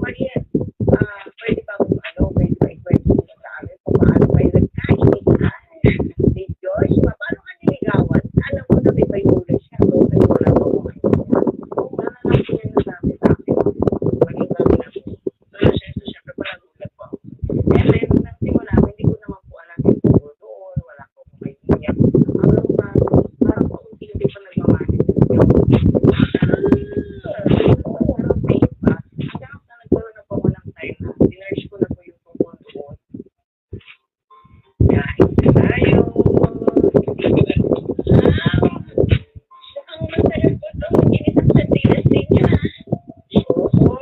Maria, pwede ba kung ano, pwede ba ikwento mo sa amin kung paano kayo nagkainitan ni Joshua? Paano ka niligawan? Alam mo na may bipolar siya, so bipolar ko mo kayo. Kung ano lang po yung nasabi sa akin, maging kami na po. So, syempre po nagulat po ako. Eh, meron nang simula, hindi ko naman po alam yung tungkol doon, wala po akong idea. Hanggang sa, parang po unti-unti pa nagmamahal yung nagkaroon na po ako ng time na sinerge ko na po yung tungkol doon. Kain na tayo. Mukhang masarap po itong ginisang sardinas ninyo. Oo.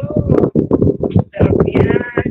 Sarap yan.